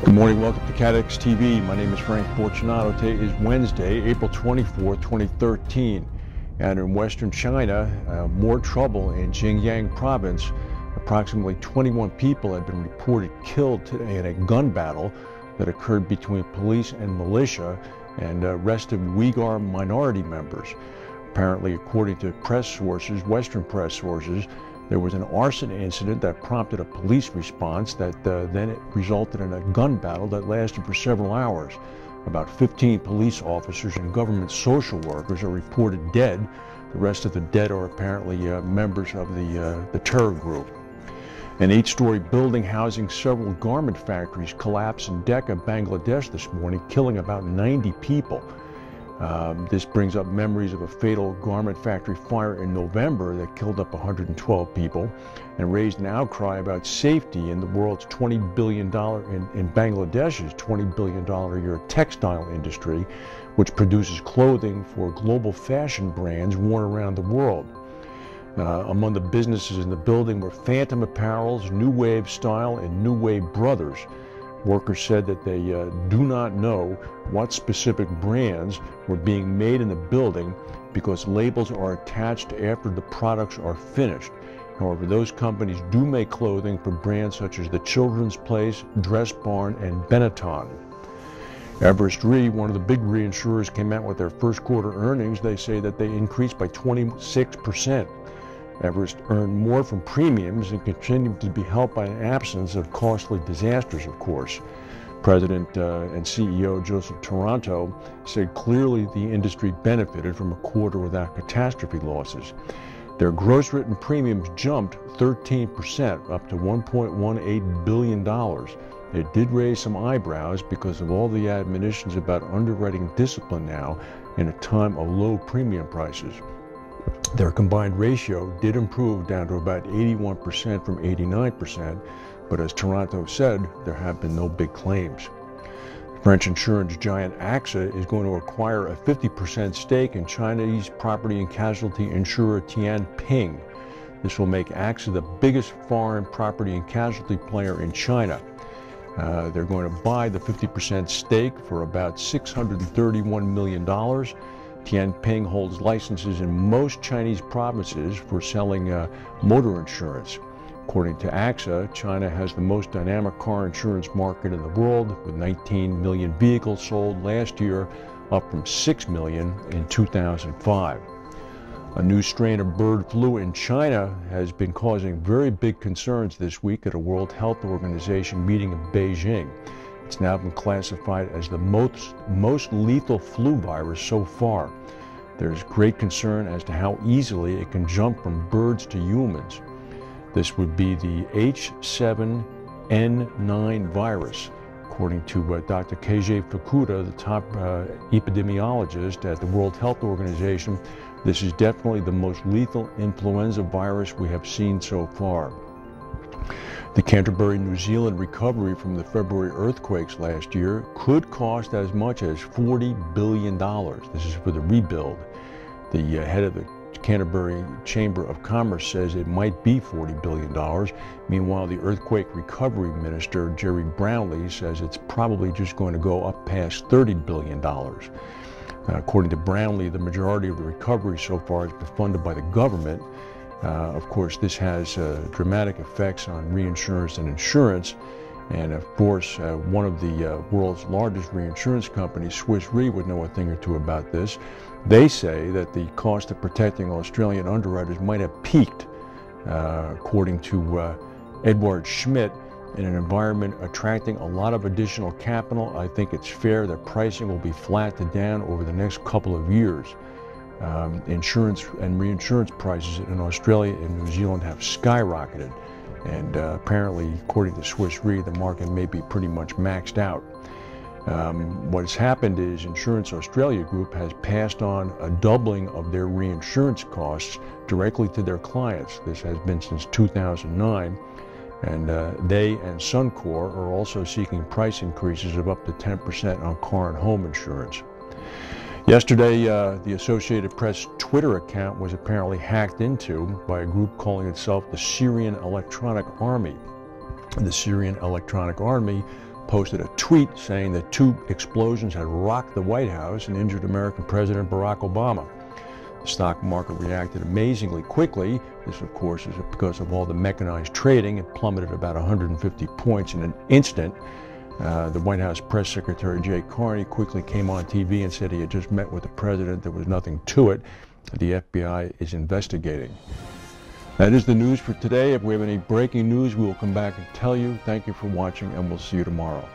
Good morning, welcome to CATEX TV. My name is Frank Fortunato. Today is Wednesday, April 24, 2013. And in western China, more trouble in Xinjiang province. Approximately 21 people have been reported killed today in a gun battle that occurred between police and militia and arrested Uyghur minority members. Apparently, according to press sources, Western press sources, there was an arson incident that prompted a police response that then it resulted in a gun battle that lasted for several hours. About 15 police officers and government social workers are reported dead. The rest of the dead are apparently members of the terror group. An 8-story building housing several garment factories collapsed in Dhaka, Bangladesh this morning, killing about 90 people. This brings up memories of a fatal garment factory fire in November that killed up 112 people and raised an outcry about safety in the world's $20 billion, in Bangladesh's $20 billion a year textile industry, which produces clothing for global fashion brands worn around the world. Among the businesses in the building were Phantom Apparels, New Wave Style, and New Wave Brothers. Workers said that they do not know what specific brands were being made in the building because labels are attached after the products are finished. However, those companies do make clothing for brands such as The Children's Place, Dress Barn, and Benetton. Everest Re, one of the big reinsurers, came out with their first quarter earnings. They say that they increased by 26%. Everest earned more from premiums and continued to be helped by an absence of costly disasters, of course. President and CEO Joseph Taranto said clearly the industry benefited from a quarter without catastrophe losses. Their gross written premiums jumped 13%, up to $1.18 billion. It did raise some eyebrows because of all the admonitions about underwriting discipline now in a time of low premium prices. Their combined ratio did improve down to about 81% from 89%, but as Taranto said, there have been no big claims. French insurance giant AXA is going to acquire a 50% stake in Chinese property and casualty insurer Tianping. This will make AXA the biggest foreign property and casualty player in China. They're going to buy the 50% stake for about $631 million. Tianping holds licenses in most Chinese provinces for selling motor insurance. According to AXA, China has the most dynamic car insurance market in the world, with 19 million vehicles sold last year, up from 6 million in 2005. A new strain of bird flu in China has been causing very big concerns this week at a World Health Organization meeting in Beijing. It's now been classified as the most lethal flu virus so far. There's great concern as to how easily it can jump from birds to humans. This would be the H7N9 virus. According to Dr. Keiji Fukuda, the top epidemiologist at the World Health Organization, this is definitely the most lethal influenza virus we have seen so far. The Canterbury, New Zealand recovery from the February earthquakes last year could cost as much as $40 billion. This is for the rebuild. The head of the Canterbury Chamber of Commerce says it might be $40 billion. Meanwhile, the earthquake recovery minister, Jerry Brownlee, says it's probably just going to go up past $30 billion. According to Brownlee, the majority of the recovery so far has been funded by the government. Of course, this has dramatic effects on reinsurance and insurance. And of course, one of the world's largest reinsurance companies, Swiss Re, would know a thing or two about this. They say that the cost of protecting Australian underwriters might have peaked, according to Edward Schmidt. In an environment attracting a lot of additional capital, I think it's fair that pricing will be flat to down over the next couple of years. Insurance and reinsurance prices in Australia and New Zealand have skyrocketed, and apparently, according to Swiss Re, the market may be pretty much maxed out. What's happened is Insurance Australia Group has passed on a doubling of their reinsurance costs directly to their clients. This has been since 2009, and they and Suncor are also seeking price increases of up to 10% on car and home insurance. Yesterday, the Associated Press Twitter account was apparently hacked into by a group calling itself the Syrian Electronic Army. The Syrian Electronic Army posted a tweet saying that 2 explosions had rocked the White House and injured American President Barack Obama. The stock market reacted amazingly quickly. This, of course, is because of all the mechanized trading. It plummeted about 150 points in an instant. The White House press secretary Jay Carney quickly came on TV and said he had just met with the president. There was nothing to it. The FBI is investigating. That is the news for today. If we have any breaking news, we will come back and tell you. Thank you for watching, and we'll see you tomorrow.